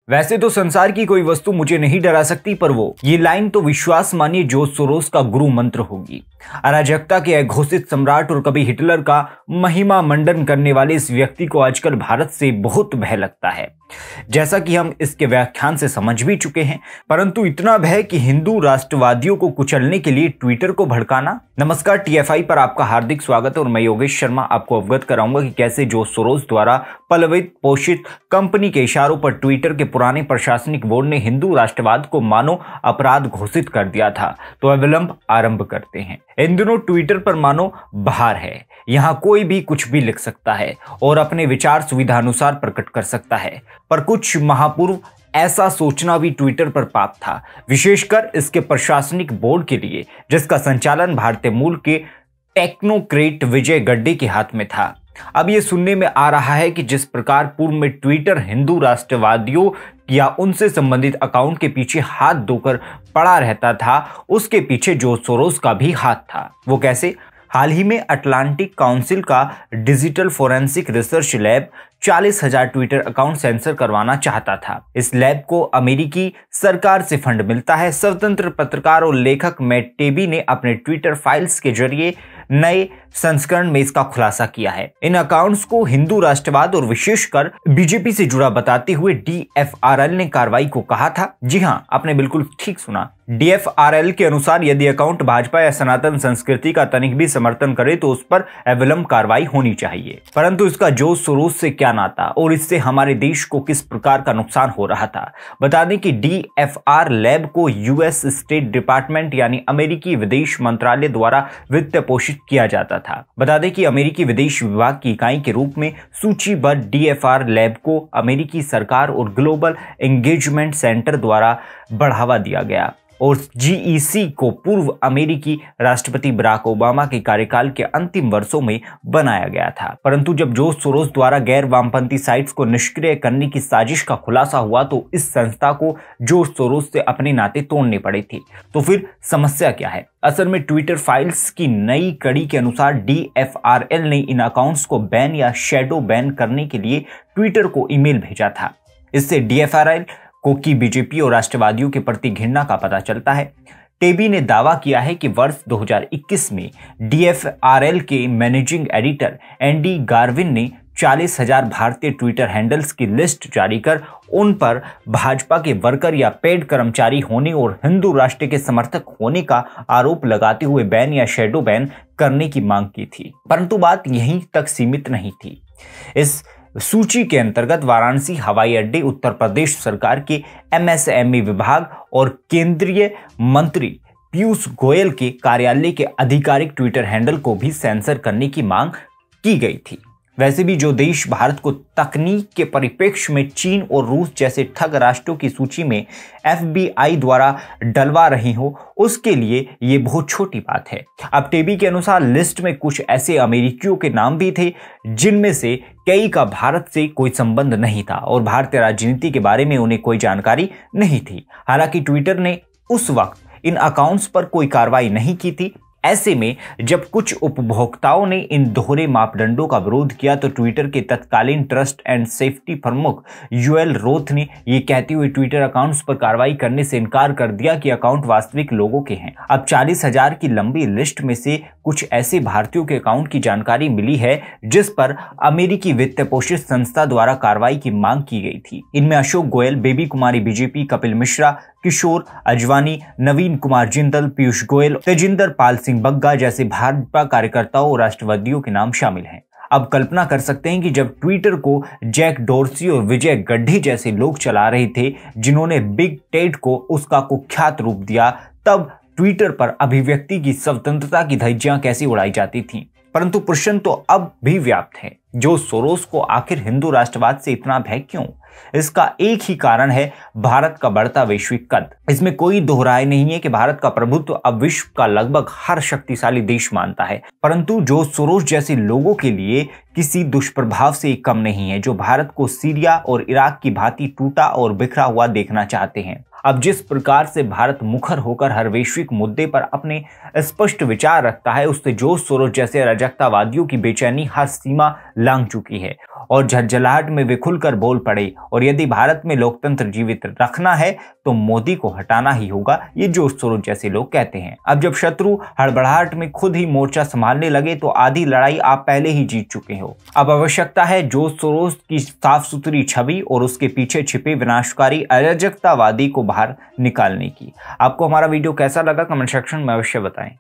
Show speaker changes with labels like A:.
A: वैसे तो संसार की कोई वस्तु मुझे नहीं डरा सकती, पर वो ये लाइन तो विश्वास मानिए जॉर्ज सोरोस का गुरु मंत्र होगी। अराजकता के अघोषित सम्राट और कभी हिटलर का महिमा मंडन करने वाले इस व्यक्ति को आजकल भारत से बहुत भय लगता है, जैसा कि हम इसके व्याख्यान से समझ भी चुके हैं। परंतु इतना भय कि हिंदू राष्ट्रवादियों को कुचलने के लिए ट्विटर को भड़काना। नमस्कार, टीएफआई पर आपका हार्दिक स्वागत है और मैं योगेश शर्मा आपको अवगत कराऊंगा कि कैसे जॉर्ज सोरोस द्वारा पलवित पोषित कंपनी के इशारों पर ट्विटर के पुराने प्रशासनिक बोर्ड ने हिंदू राष्ट्रवाद को मानो अपराध घोषित कर दिया था। तो अविलंब आरंभ करते हैं। इन दिनों ट्विटर पर मानो बहार है, यहाँ कोई भी कुछ भी लिख सकता है और अपने विचार सुविधानुसार प्रकट कर सकता है। पर कुछ महापूर्व ऐसा सोचना भी ट्विटर पर पाप था, विशेषकर इसके प्रशासनिक बोर्ड के लिए, जिसका संचालन भारतीय मूल के टेक्नोक्रेट विजय गड्डे के हाथ में था। अब ये सुनने में आ रहा है कि जिस प्रकार पूर्व में ट्विटर हिंदू राष्ट्रवादियों या उनसे संबंधित अकाउंट के पीछे हाथ धोकर पड़ा रहता था, उसके पीछे जॉर्ज सोरोस का भी हाथ था। वो कैसे? हाल ही में अटलांटिक काउंसिल का digital forensic research lab 40,000 Twitter account sensor करवाना चाहता था। इस लैब को अमेरिकी सरकार से फंड मिलता है। स्वतंत्र पत्रकार और लेखक मैट टेबी ने अपने ट्विटर फाइल्स के जरिए नए संस्करण में इसका खुलासा किया है। इन अकाउंट्स को हिंदू राष्ट्रवाद और विशेषकर बीजेपी से जुड़ा बताते हुए डीएफआरएल ने कार्रवाई को कहा था। जी हां, आपने बिल्कुल ठीक सुना। डीएफआरएल के अनुसार यदि अकाउंट भाजपा या सनातन संस्कृति का तनिक भी समर्थन करे तो उस पर अविलंब कार्रवाई होनी चाहिए। परंतु इसका जॉर्ज सोरोस से क्या नाता और इससे हमारे देश को किस प्रकार का नुकसान हो रहा था? बता दें कि डीएफआर लैब को यूएस स्टेट डिपार्टमेंट यानी अमेरिकी विदेश मंत्रालय द्वारा वित्त पोषित किया जाता था। बता दें कि अमेरिकी विदेश विभाग की इकाई के रूप में सूचीबद्ध डीएफआर लैब को अमेरिकी सरकार और ग्लोबल एंगेजमेंट सेंटर द्वारा बढ़ावा दिया गया और जीईसी को पूर्व अमेरिकी राष्ट्रपति बराक ओबामा के कार्यकाल के अंतिम वर्षों में बनाया गया था। परंतु जब जॉर्ज सोरोस द्वारा गैर वामपंथी साइट्स को निष्क्रिय करने की साजिश का खुलासा हुआ तो इस संस्था को जॉर्ज सोरोस से अपने नाते तोड़ने पड़े थे। तो फिर समस्या क्या है? असल में ट्विटर फाइल्स की नई कड़ी के अनुसार डीएफआरएल ने इन अकाउंट्स को बैन या शैडो बैन करने के लिए ट्विटर को ईमेल भेजा था। इससे डीएफआरएल की बीजेपी और राष्ट्रवादियों के प्रति घृणा का पता चलता है। टेबी ने दावा किया है कि वर्ष 2021 में डीएफआरएल के मैनेजिंग एडिटर एंडी गार्विन ने 40,000 भारतीय ट्विटर हैंडल्स की लिस्ट जारी कर उन पर भाजपा के वर्कर या पेड कर्मचारी होने और हिंदू राष्ट्र के समर्थक होने का आरोप लगाते हुए बैन या शैडो बैन करने की मांग की थी। परंतु बात यहीं तक सीमित नहीं थी। इस सूची के अंतर्गत वाराणसी हवाई अड्डे, उत्तर प्रदेश सरकार के एमएसएमई विभाग और केंद्रीय मंत्री पीयूष गोयल के कार्यालय के आधिकारिक ट्विटर हैंडल को भी सेंसर करने की मांग की गई थी। वैसे भी जो देश भारत को तकनीक के परिप्रेक्ष्य में चीन और रूस जैसे ठग राष्ट्रों की सूची में एफबीआई द्वारा डलवा रही हो, उसके लिए ये बहुत छोटी बात है। अब टेबी के अनुसार लिस्ट में कुछ ऐसे अमेरिकियों के नाम भी थे जिनमें से कई का भारत से कोई संबंध नहीं था और भारतीय राजनीति के बारे में उन्हें कोई जानकारी नहीं थी। हालांकि ट्विटर ने उस वक्त इन अकाउंट्स पर कोई कार्रवाई नहीं की थी। ऐसे में जब कुछ उपभोक्ताओं ने इन दोहरे मापदंडों का विरोध किया तो ट्विटर के तत्कालीन ट्रस्ट एंड सेफ्टी प्रमुख यूएल रोथ ने ये कहते हुए ट्विटर अकाउंट्स पर कार्रवाई करने से इनकार कर दिया कि अकाउंट वास्तविक लोगों के हैं। अब 40,000 की लंबी लिस्ट में से कुछ ऐसे भारतीयों के अकाउंट की जानकारी मिली है जिस पर अमेरिकी वित्त पोषित संस्था द्वारा कार्रवाई की मांग की गई थी। इनमें अशोक गोयल, बेबी कुमारी बीजेपी, कपिल मिश्रा, किशोर अजवानी, नवीन कुमार जिंदल, पीयूष गोयल, तेजिंदर पाल सिंह बग्गा जैसे भाजपा कार्यकर्ताओं और राष्ट्रवादियों के नाम शामिल हैं। अब कल्पना कर सकते हैं कि जब ट्विटर को जैक डोर्सी और विजय गड्ढे जैसे लोग चला रहे थे जिन्होंने बिग टेट को उसका कुख्यात रूप दिया, तब ट्विटर पर अभिव्यक्ति की स्वतंत्रता की धज्जियां कैसे उड़ाई जाती थीं। परंतु प्रश्न तो अब भी व्याप्त है, जॉर्ज सोरोस को आखिर हिंदू राष्ट्रवाद से इतना भय क्यों? इसका एक ही कारण है, भारत का बढ़ता वैश्विक कद। इसमें कोई दोहराय नहीं है कि भारत का प्रभुत्व अब विश्व का लगभग हर शक्तिशाली देश मानता है, परंतु जॉर्ज सोरोस जैसे लोगों के लिए किसी दुष्प्रभाव से कम नहीं है जो भारत को सीरिया और इराक की भांति टूटा और बिखरा हुआ देखना चाहते हैं। अब जिस प्रकार से भारत मुखर होकर हर वैश्विक मुद्दे पर अपने स्पष्ट विचार रखता है, उससे जॉर्ज सोरोस जैसे अराजकतावादियों की बेचैनी हर सीमा लांघ चुकी है और झलझलाहट में वे खुलकर बोल पड़े और यदि भारत में लोकतंत्र जीवित रखना है तो मोदी को हटाना ही होगा, ये जॉर्ज सोरोस जैसे लोग कहते हैं। अब जब शत्रु हड़बड़ाहट में खुद ही मोर्चा संभालने लगे तो आधी लड़ाई आप पहले ही जीत चुके हो। अब आवश्यकता है जॉर्ज सोरोस की साफ सुथरी छवि और उसके पीछे छिपे विनाशकारी अराजकतावादी को बाहर निकालने की। आपको हमारा वीडियो कैसा लगा कमेंट सेक्शन में अवश्य बताएं।